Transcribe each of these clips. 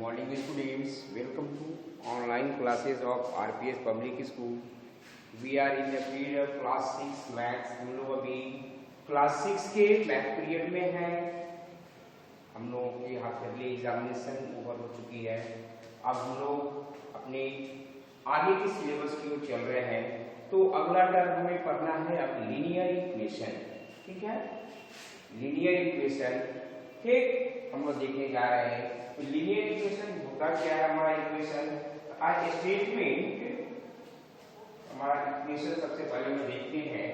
morning students, welcome to online classes of RPS Public School. We are in the period of class 6 maths. हम लोग अभी class 6 के math period में हैं। हम लोगों की हाफ ईयरली एग्जामिनेशन ओवर हो चुकी है। अब हम लोग अपने आगे के सिलेबस की ओर चल रहे हैं। तो अगला टर्म हमें पढ़ना है अब लीनियर इक्वेशन। ठीक है, लीनियर इक्वेशन ठीक हम लोग देखने जा रहे हैं। तो लीनियर इक्वेशन होता क्या है हमारा इक्वेशन। आज स्टेटमेंट हमारा इक्वेशन सबसे पहले हम देखते हैं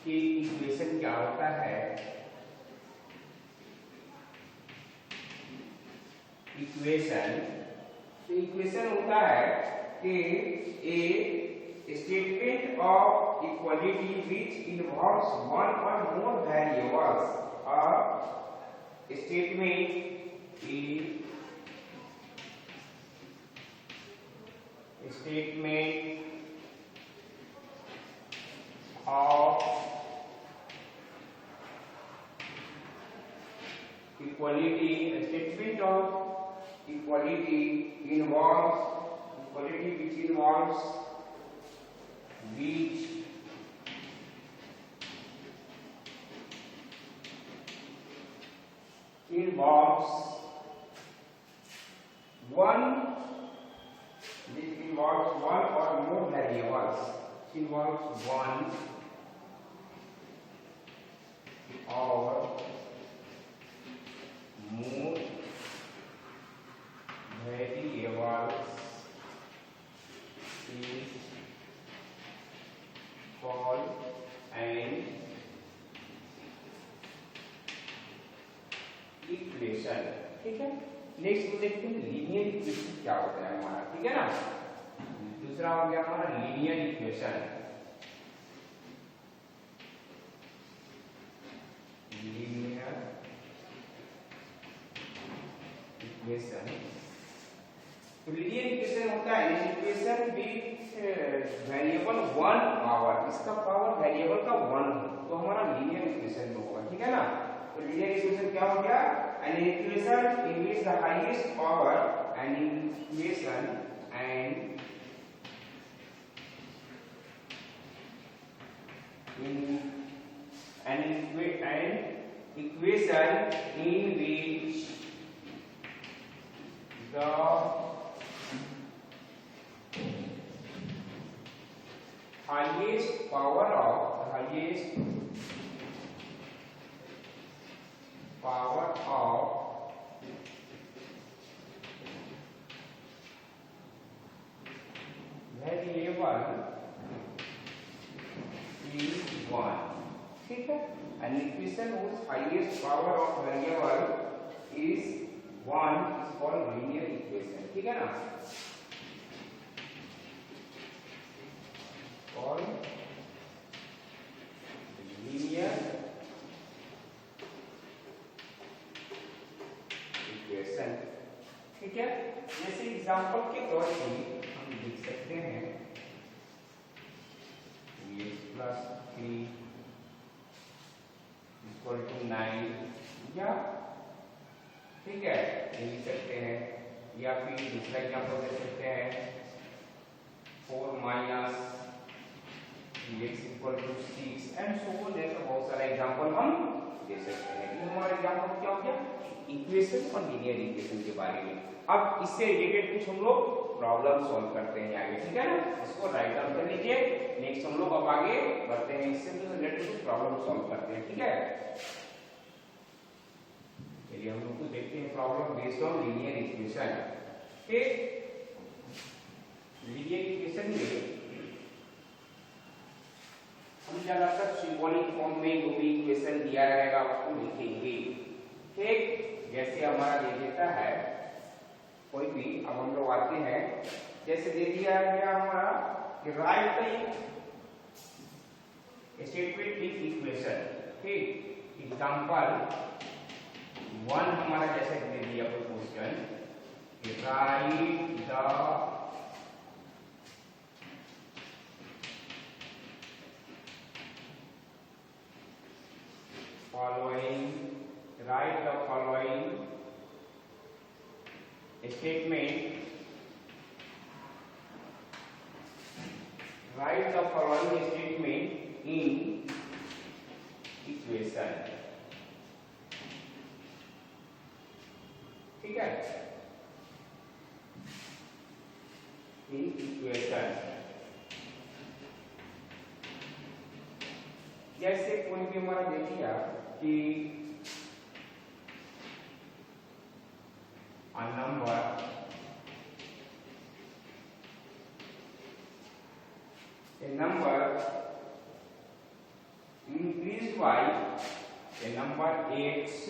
कि इक्वेशन क्या होता है। इक्वेशन तो इक्वेशन होता है कि a statement of equality which involves one or more variables. Statement of equality, a statement of equality involves equality which involves one or more variables. Involves one or more variables is called an equation. ठीक है, next देखते हैं linear equation क्या होता है हमारा। ठीक है ना, दूसरा हो गया हमारा लीनियर इक्वेशन। लीनियर इक्वेशन तो लीनियर इक्वेशन होता है equation with variable one power. इसका पावर वेरिएबल का वन हो तो हमारा लीनियर इक्वेशन होगा। ठीक है ना, तो लीनियर इक्वेशन क्या हो गया, an equation in which the highest power an equation and in an equation in which the highest power of variable is 1। ठीक है, an equation whose highest power of variable is 1 is called linear equation। ठीक है ना, called linear equation. ठीक है, जैसे example के तौर पे हम लिख सकते हैं x+3 = 9 या ठीक है ये लिख सकते हैं, या फिर दूसरा एग्जांपल दे सकते हैं 4 - x = 6 एंड सो ऑन। ऐसा बहुत सारा एग्जांपल हम दे सकते हैं। ये हमारा एग्जांपल क्या हो गया, इक्वेशन और लीनियर इक्वेशन के बारे में। अब इससे रिलेटेड कुछ हम लोग प्रॉब्लम सॉल्व करते हैं आगे। ठीक है ना, इसको राइट डाउन कर लीजिए। नेक्स्ट हम लोग अब आगे बढ़ते हैं, इससे रिलेटेड कुछ प्रॉब्लम सॉल्व करते हैं। ठीक है, चलिए हम लोग को देखते हैं problem based on linear equation. ठीक, लीनियर इक्वेशन में हम ज्यादातर सिंबॉलिक फॉर्म में जो भी इक्वेशन दिया रहेगा उसको लिखेंगे। ठीक, जैसे हमारा दे देता है कोई भी, अब हम लोग आते हैं, जैसे दे दिया गया हमारा कि right the statement with equation. ठीक, एग्जांपल 1 हमारा जैसे दे दिया कोई क्वेश्चन कि right the following, write the following statement, right the following statement in equation. ठीक है, इन इक्वेशन। जैसे कोई भी हमारा देखिए कि a number increased by a number x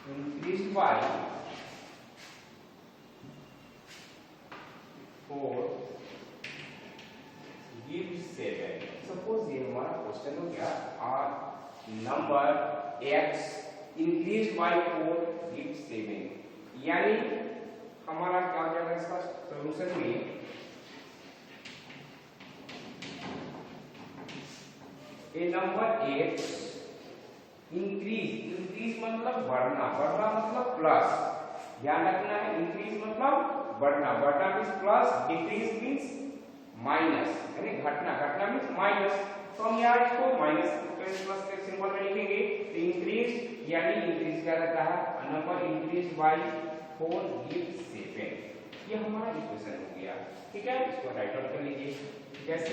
increased by 4 gives 7। Suppose ये हमारा क्वेश्चन हो गया, और number x increase by 4 gives 7, यानी हमारा क्या हो जाएगा इसका सॉल्यूशन में, ए नंबर x इंक्रीज मतलब बढ़ना, बढ़ना मतलब प्लस, ध्यान रखना है। इंक्रीज मतलब बढ़ना, बढ़ना means plus, decrease means minus, यानी घटना, घटना मीन्स माइनस। तो हम यहाँ इसको माइनस प्लस के सिंबल में लिखेंगे। तो इंक्रीज यानी इंक्रीज क्या रहता है, नंबर इंक्रीज बाय 4 gives 7, ये हमारा इक्वेशन हो गया। ठीक है, इसको राइट आउट कर लीजिए। जैसे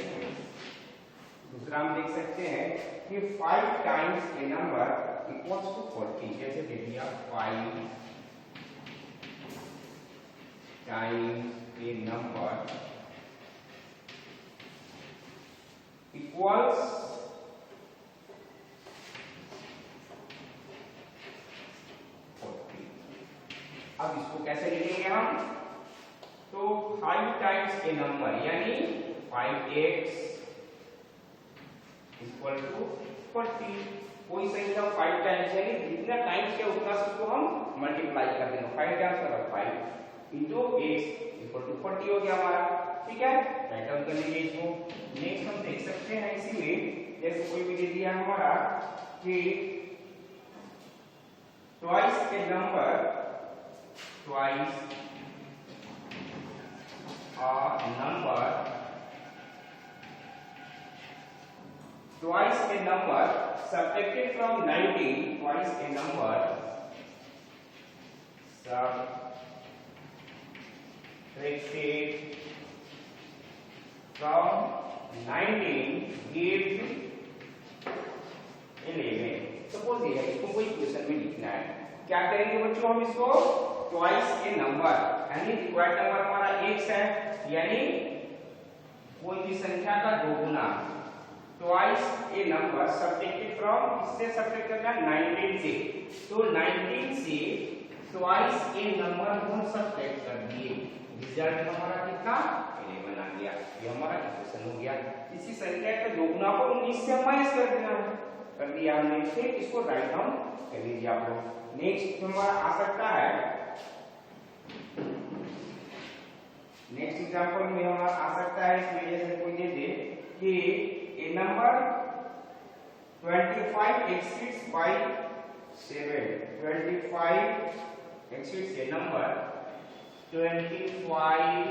दूसरा हम देख सकते हैं कि 5 times a number equals to 40। जैसे देख लिया 5 टाइम्स ए नंबर इक्वल्स 40। अब इसको कैसे लिखेंगे हम, तो 5 टाइम्स ए नंबर यानी 5x इक्वल टू 40। कोई संख्या 5 टाइम्स यानी जितना टाइम्स है उतना सबको हम मल्टीप्लाई कर देंगे। 5 टाइम्स मतलब 5 इंटू x इक्वल टू 40 हो गया हमारा। ठीक है, राइट डाउन कर लीजिए इसको। नेक्स्ट हम देख सकते हैं इसी में, जैसे कोई भी दे दिया हमारा कि twice A number, twice a number, twice a number subtracted from 19, twice a number subtracted from 19 gives 11। Suppose ये है, इसको कोई क्वेश्चन में लिखना है, क्या करेंगे बच्चों, हम इसको ट्वाइस ए नंबर यानी रिक्वायर्ड नंबर हमारा x है, यानी कोई भी संख्या का दोगुना, twice A number subtracted from, इससे सब्ट्रैक्ट करना 19 से, तो 19 से ट्वाइस ए नंबर को सब्ट्रैक्ट कर दिए, रिजल्ट हमारा कितना 11 आ गया। ये हमारा इक्वेशन हो गया। इसी संख्या के दोगुना को 19 से माइनस कर देना है, कर दिया हमने। फिर इसको राइट डाउन कर लीजिए आप लोग। नेक्स्ट हमारा आ सकता है, नेक्स्ट एग्जांपल में हमारा आ सकता है, इसमें जैसे कोई दे दे कि ए number 25 exceeds by 7, 25 exceeds a number 25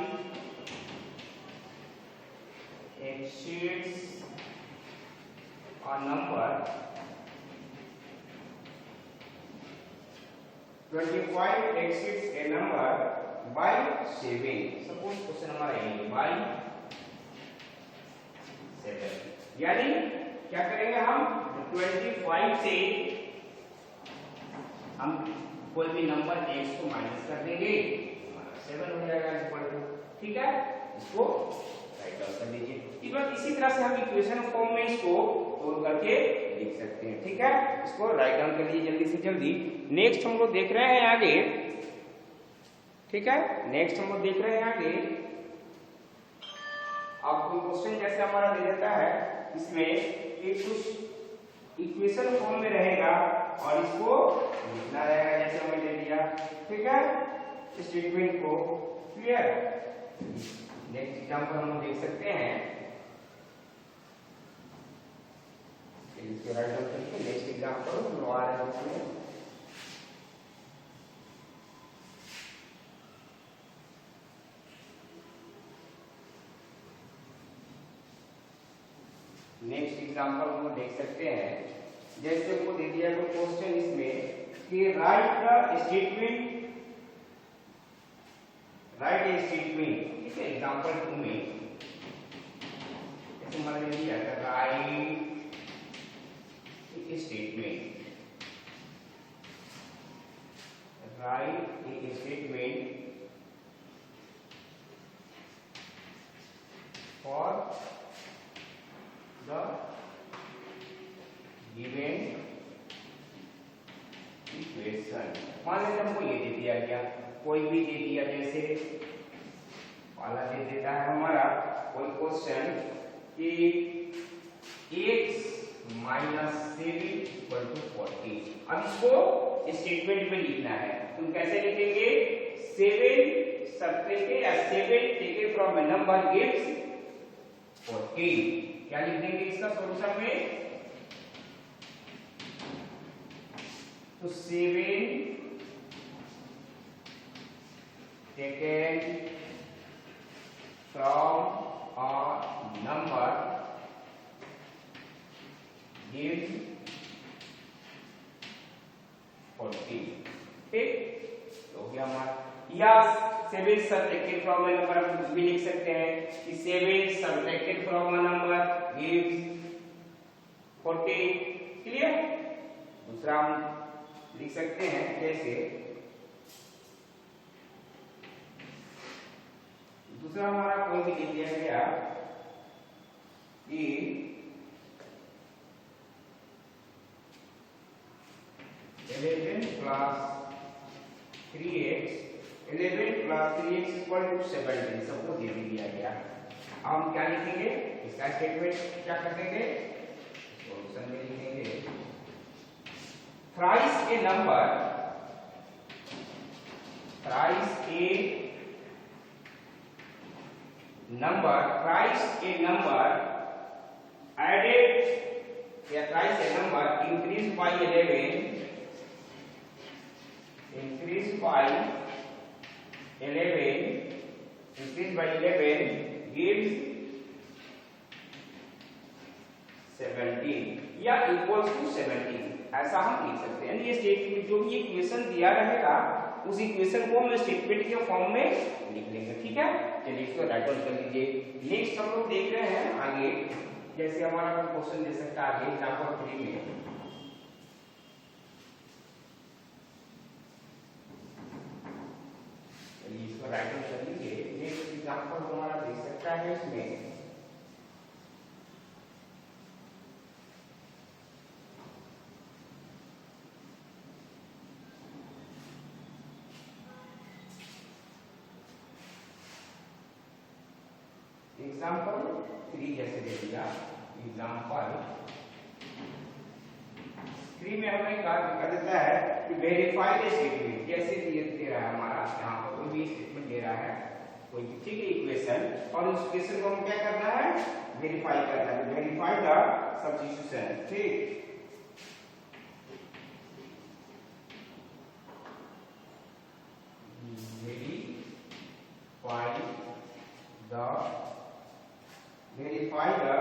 exceeds a number 25 exceeds a number by 7। Suppose question हमारा ये by 7, यानी क्या करेंगे हम 25 से हम कोई भी नंबर x को माइनस कर देंगे, हमारा 7 हो जाएगा इक्वल टू। ठीक है, इसको राइट डाउन कर लीजिए। इसी तरह से हम इक्वेशन फॉर्म में इसको तोड़ करके लिख सकते हैं। ठीक है, इसको राइट डाउन कर लीजिए जल्दी से जल्दी। नेक्स्ट हम लोग देख रहे हैं आगे, ठीक है, नेक्स्ट हम लोग देख रहे हैं आगे। अब कोई क्वेश्चन जैसे हमारा दे देता है, इसमें एक कुछ इक्वेशन फॉर्म में रहेगा और इसको लिखना रहेगा, जैसे हमने दे दिया। ठीक है, स्टेटमेंट को क्लियर। नेक्स्ट एग्जांपल हम देख सकते हैं, इसके राइट डाउन करके नेक्स्ट एग्जांपल लो आ रहा है इसमें। नेक्स्ट एग्जांपल को देख सकते हैं, जैसे को दे दिया कोई क्वेश्चन इसमें कि right the statement, right A statement, ठीक है। एग्जांपल 2 में ऐसे मान लीजिए right A statement, right A statement for the given equation। मान लेते हमको ये दे दिया गया, कोई भी दे दिया, जैसे वाला दे देता है हमारा कोई क्वेश्चन कि x माइनस 7 इक्वल टू 40। अब इसको स्टेटमेंट में लिखना है, तुम कैसे लिखेंगे? 7 सब्ट्रैक्टेड या 7 taken from A number gives 40। क्या लिख देंगे इसका सॉल्यूशन में? तो 7 taken from a number gives 40, ठीक। तो हो गया हमारा, या 7 सब्ट्रैक्टेड फ्रॉम ए नंबर हम कुछ भी लिख सकते हैं कि 7 subtracted from a number gives 40, clear. दूसरा हम लिख सकते हैं, जैसे दूसरा हमारा कोई भी लिख दिया गया कि 11 plus 3x 11 plus 3x equal to 17, सबको दे दिया गया। अब हम क्या लिखेंगे? इसका स्टेटमेंट क्या कर देंगे? सॉल्यूशन में लिखेंगे थ्राइस ए नंबर, थ्राइस ए नंबर, थ्राइस ए नंबर एडेड या thrice A number increase by 11, increase by 11 gives 17 या इक्वल्स टू 17, ऐसा हम लिख सकते हैं। ये स्टेटमेंट जो भी इक्वेशन दिया रहेगा उस इक्वेशन को हम स्टेटमेंट के फॉर्म में लिख लेंगे, ठीक है। चलिए इसको राइट डाउन कर लीजिए। नेक्स्ट हम लोग देख रहे हैं आगे, जैसे हमारा क्वेश्चन दे सकता है आगे एग्जांपल 3 में, इसको राइट डाउन कर लीजिए। नेक्स्ट एग्जांपल हमारा दे सकता है इसमें एग्जांपल 3 जैसे दे दिया। एग्जांपल 3 में हमें कर देता है कि वेरीफाई द स्टेटमेंट, जैसे दे रहा है हमारा यहाँ पर कोई भी स्टेटमेंट दे रहा है कोई, ठीक है, इक्वेशन, और उस इक्वेशन को हम क्या करना है? वेरीफाई करना है। वेरीफाई द सब्स्टिट्यूशन, ठीक। verify the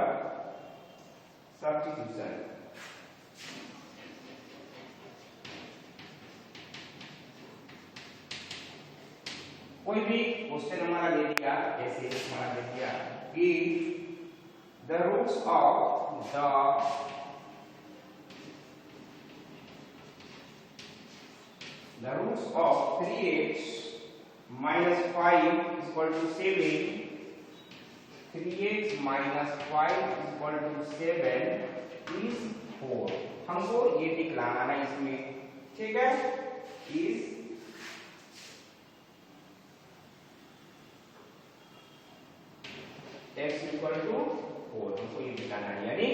substitution। कोई भी क्वेश्चन हमारा दे दिया, जैसे हमारा दे दिया कि the roots of 3x minus 5 is equal to 7, 3x minus 5 is equal to 7 is 4। हमको ये दिखलाना है इसमें, ठीक है। is x इक्वल टू 4, हमको ये दिखाना है, यानी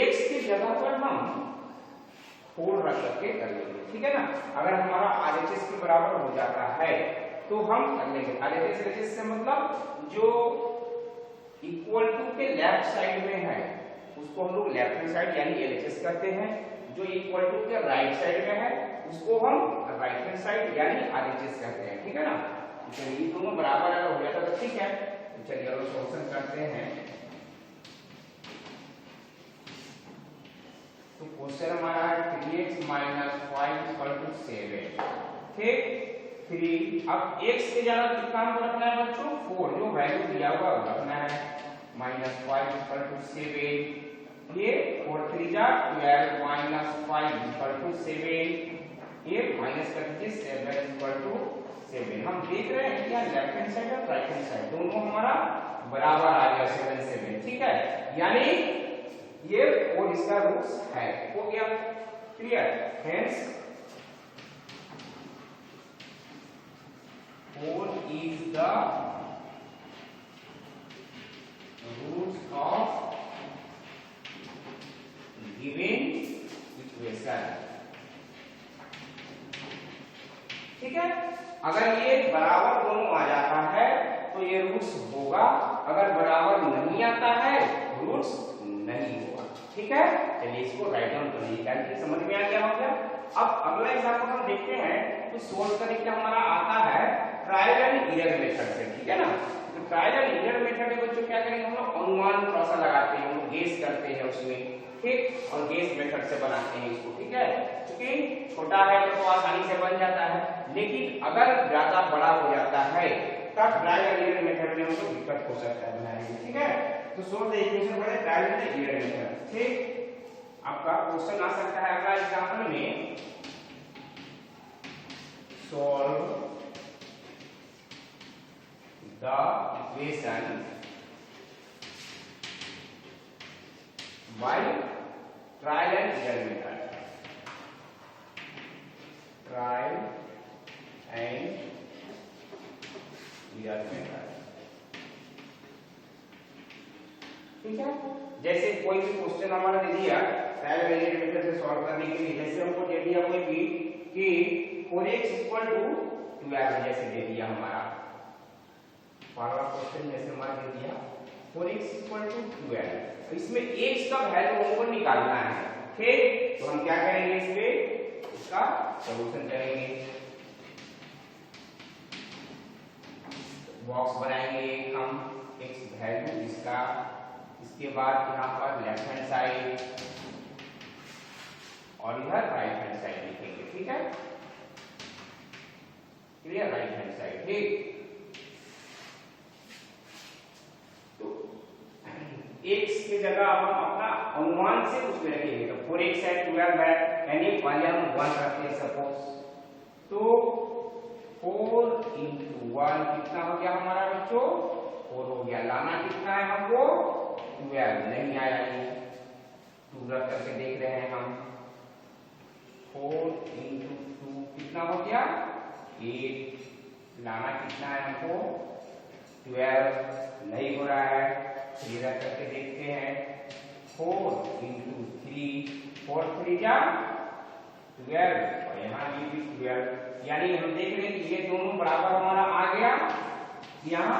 x की जगह पर हम 4 रख करके कर लेंगे, ठीक है ना। अगर हमारा RHS के बराबर हो जाता है तो हम कर लेंगे। RHS से मतलब जो इक्वल टू के लेफ्ट साइड में है, उसको हम लोग लेफ्ट हैंड साइड यानी एलएचएस कहते हैं। जो इक्वल टू के राइट साइड में है उसको हम राइट हैंड साइड यानी आरएचएस कहते हैं, ठीक है ना। चलिए ये दोनों बराबर अगर हो जाता तो ठीक है। तो चलिए अब सॉल्यूशन करते हैं। तो क्वेश्चन हमारा है 3x - 5 = 7, ठीक। 3 अब x के जगह कितना हमको रखना है बच्चों, 4, जो वैल्यू दिया हुआ वो रखना है। -5 = 7, ये 4 3 जा 12 - 5 = 7, ये माइनस कर दीजिए 7 = 7। हम देख रहे हैं कि लेफ्ट हैंड साइड और राइट हैंड साइड दोनों हमारा बराबर आ गया 7 7, ठीक है। यानी ये और इसका रूट्स है, हो गया clear. Hence 4 is the roots of given equation, ठीक है। अगर ये बराबर दोनों आ जाता है तो ये रूट्स होगा, अगर बराबर नहीं आता है रूट्स नहीं होगा, ठीक है। चलिए इसको राइट डाउन कर लीजिए, कैलकुलेट समझ में आ गया होगा। अब अगला एग्जांपल हम देखते हैं तो सोल्व करने के हमारा आता है ट्रायल एंड एरर मेथड से, ठीक है ना। तो ट्रायल एंड एरर मेथड में बच्चों क्या करेंगे हम लोग अनुमान थोड़ा सा लगाते हैं, हम लोग गेस करते हैं उसमें, ठीक। और गेस मेथड से बनाते हैं इसको, ठीक है। क्योंकि छोटा है तो आसानी से बन जाता है, लेकिन अगर ज्यादा बड़ा हो जाता है तब ट्रायल एंड एरर मेथड में हमको दिक्कत हो सकता है बनाने में, ठीक है। तो solve the equation by trial and error method, ठीक। आपका क्वेश्चन आ सकता है अगला एग्जांपल में, solve the equation by trial and error method, trial and error method, ठीक है। जैसे कोई भी क्वेश्चन हमारा दे दिया ट्रायल एंड एरर मेथड से सॉल्व करने के लिए, जैसे हमको दे दिया कोई भी कि 4x = 12, जैसे दे दिया हमारा पहला क्वेश्चन, जैसे हमारा दे दिया 4x = 12, इसमें x का वैल्यू हमको निकालना है, ठीक। तो हम क्या करेंगे, इस पे इसका सॉल्यूशन करेंगे, बॉक्स बनाएंगे हम x वैल्यू इसका, इसके बाद यहाँ पर लेफ्ट हैंड साइड और इधर राइट हैंड साइड लिखेंगे, ठीक है। क्लियर, राइट हैंड साइड, ठीक। तो x की जगह हम अपना अनुमान से उसमें रखेंगे, तो 4x है 12 है, यानी पहले हम 1 रखते हैं सपोज, तो 4 × 1 कितना हो गया हमारा बच्चों, 4 हो गया। लाना कितना है हमको, 12 नहीं आया, ये 2 रख करके देख रहे हैं हम, 4 × 2 कितना हो गया 8, लाना कितना है हमको 12, नहीं हो रहा है, 3 रख करके देखते हैं, 4 × 3, 4 3 जा 12, और यहाँ ये भी 12, यानी हम देख रहे हैं कि ये दोनों बराबर हमारा आ गया, यहाँ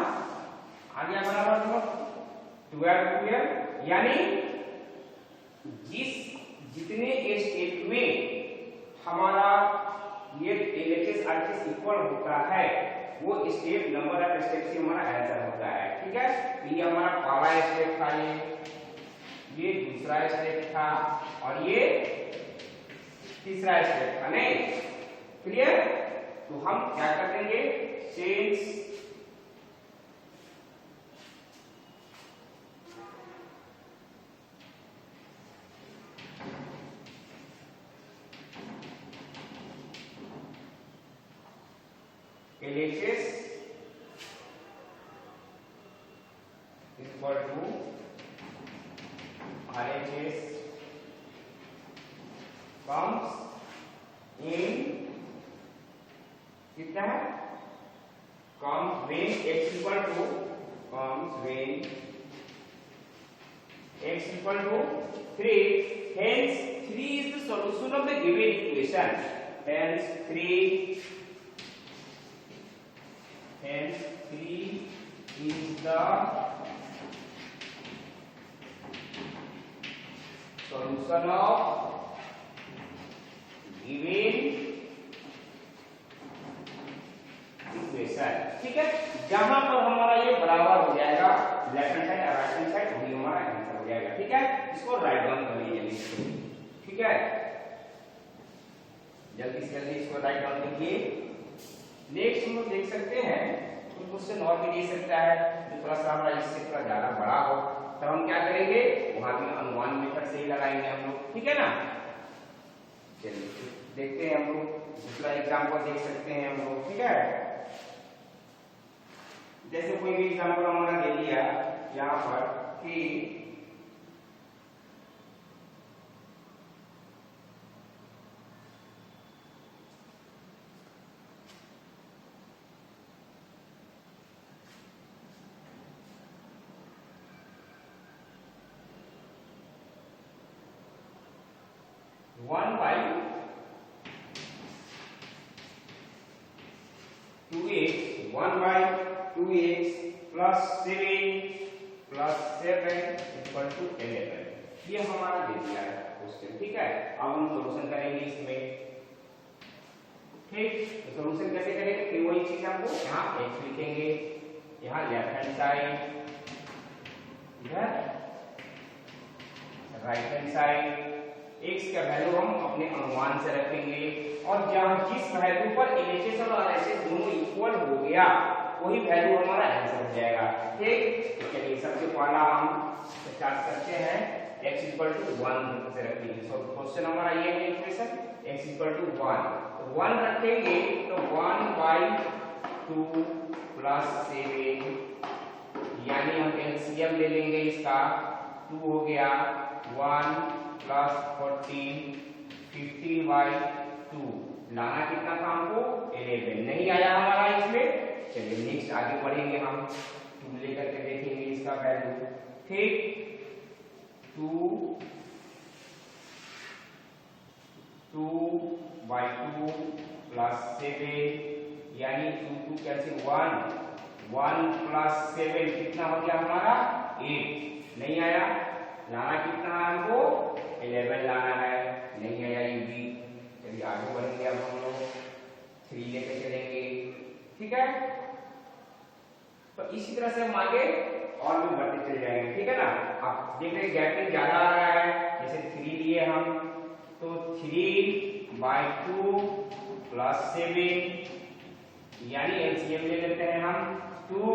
आ गया बराबर दोनों 12, यानी जितने स्टेप में हमारा ये एलएचएस आरएचएस इक्वल होता है वो स्टेप नंबर ऑफ स्टेप से हमारा आंसर होता है, ठीक है। तो ये हमारा पहला स्टेप था, ये दूसरा स्टेप था और ये तीसरा स्टेप था, नहीं क्लियर। तो हम क्या कर देंगे, change LHS equal to RHS comes in कितना है, comes when x equal to, comes when x equal to 3, hence 3 is the solution of the given equation, hence 3 is the solution of given equation. ठीक है, जहां पर हमारा ये बराबर हो जाएगा लेफ्ट हैंड साइड और राइट हैंड साइड, वही हमारा आंसर हो जाएगा। ठीक है, इसको राइट डाउन कर लीजिए। ठीक है, जल्दी से जल्दी इसको राइट डाउन कीजिए। नेक्स्ट हम लोग देख सकते हैं तो क्वेश्चन और भी दे सकता है जो थोड़ा सा हमारा इससे थोड़ा ज्यादा बड़ा हो, तो हम क्या करेंगे वहां भी अनुमान मेथड से ही लगाएंगे हम लोग। ठीक है ना, चलिए देखते हैं हम लोग दूसरा एग्जांपल देख सकते हैं हम लोग। ठीक है, जैसे कोई भी एग्जांपल हमारा दे दिया यहाँ पर कि 1 by 2x 1 by 2x plus 7 plus 7 equal to 11, ये हमारा दे दिया है क्वेश्चन। ठीक है, अब हम सॉल्यूशन करेंगे इसमें। ठीक, तो सॉल्यूशन कैसे करेंगे, फिर वही चीज हमको यहाँ x लिखेंगे, यहाँ लेफ्ट हैंड साइड, इधर राइट हैंड साइड। x का वैल्यू हम अपने अनुमान से रखेंगे और जहां जिस वैल्यू पर LHS और RHS दोनों इक्वल हो गया वही वैल्यू हमारा आंसर हो जाएगा। ठीक, तो चलिए सबसे पहला हम स्टार्ट करते हैं x = 1 से रखेंगे। सो क्वेश्चन हमारा ये है इक्वेशन x = 1, तो 1 रखेंगे तो 1 by 2 plus 7, यानी हम एलसीएम ले लेंगे इसका, 2 हो गया 1 plus 14 15 by 2, लाना कितना था हमको 11, नहीं आया हमारा इसमें। चलिए नेक्स्ट आगे बढ़ेंगे, हम 2 लेकर के देखेंगे इसका वैल्यू। ठीक, 2 by 2 plus 7, यानी 2 कैंसिल 1 plus 7 कितना हो गया हमारा 8, नहीं आया। लाना कितना है हमको 11 लाना है, नहीं आया ये भी। चलिए आगे बढ़ेंगे, अब हम लोग 3 लेके चलेंगे। ठीक है, तो इसी तरह से हम आगे और भी बढ़ते चले जाएंगे। ठीक है ना, आप देख रहे गैपिंग ज्यादा आ रहा है, जैसे 3 लिए हम तो 3 by 2 plus 7, यानी एलसीएम ले लेते हैं हम 2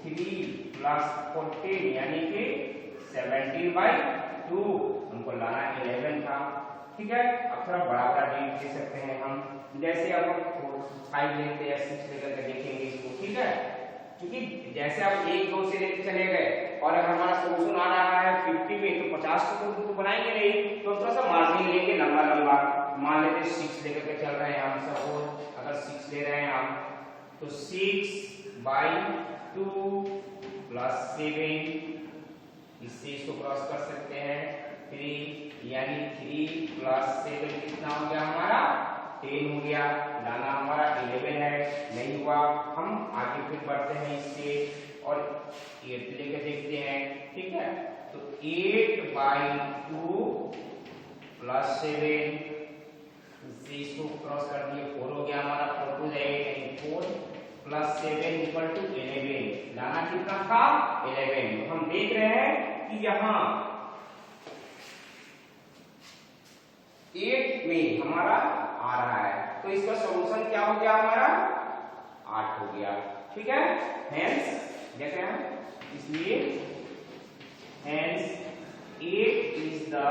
3 plus 14 यानी कि 17 by 2, हमको लाना 11 था। ठीक है, अब थोड़ा बड़ा बड़ा डेट दे सकते हैं हम, जैसे अब हम 5 लेते हैं 6 लेकर के देखेंगे इसको। ठीक है, क्योंकि जैसे आप 1 2 से लेकर चले गए और अगर हमारा सॉल्यूशन आ रहा है 50 में तो 50 तो बनाएंगे नहीं, तो थोड़ा सा मार्जिन लेंगे लंबा लंबा। मान लेते 6 लेकर के चल रहे हैं हम, सपोज अगर 6 ले रहे हैं हम तो 6 by 2 plus 7, इससे इसको क्रॉस कर सकते हैं 3, यानी 3 plus 7 कितना हो गया हमारा 10 हो गया। लाना हमारा 11 है, नहीं हुआ। हम आगे फिर बढ़ते हैं इससे और 8 लेके देखते हैं। ठीक है, तो 8 by 2 plus 7, इसको क्रॉस कर दिए 4 हो गया हमारा, 4 to 8 4 plus 7 equal to 11, लाना कितना था 11। तो हम देख रहे हैं कि यहाँ 8 में हमारा आ रहा है, तो इसका सॉल्यूशन क्या हो गया हमारा 8 हो गया। ठीक है, हेंस देख रहे हैं, इसलिए hence 8 is the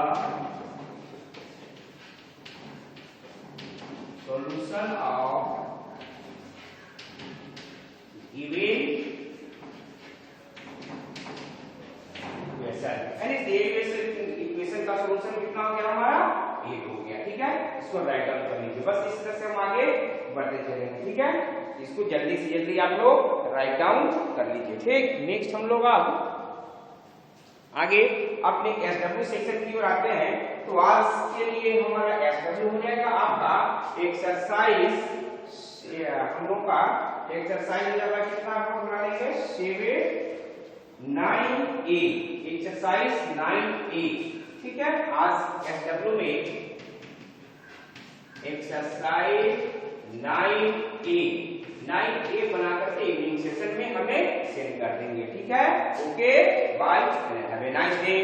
solution of given equation, यानी इक्वेशन का सॉल्यूशन कितना हो गया हमारा 8 हो गया। ठीक है, इसको राइट डाउन कर लीजिए। बस इस तरह से हम आगे बढ़ते चलेंगे। ठीक है, इसको जल्दी से जल्दी आप लोग राइट डाउन कर लीजिए। ठीक, नेक्स्ट हम लोग अब आगे अपने एसडब्ल्यू सेक्शन की ओर आते हैं। तो आज के लिए हमारा एसडब्ल्यू हो जाएगा आपका एक्सरसाइज, हम लोग का एक्सरसाइज नंबर कितना आपको बना लेंगे 7 9A, एक्सरसाइज 9A। ठीक है, आज SW में एक्सरसाइज 9A बना करके इवनिंग सेशन में हमें सेंड कर देंगे। ठीक है, okay bye, have a nice day.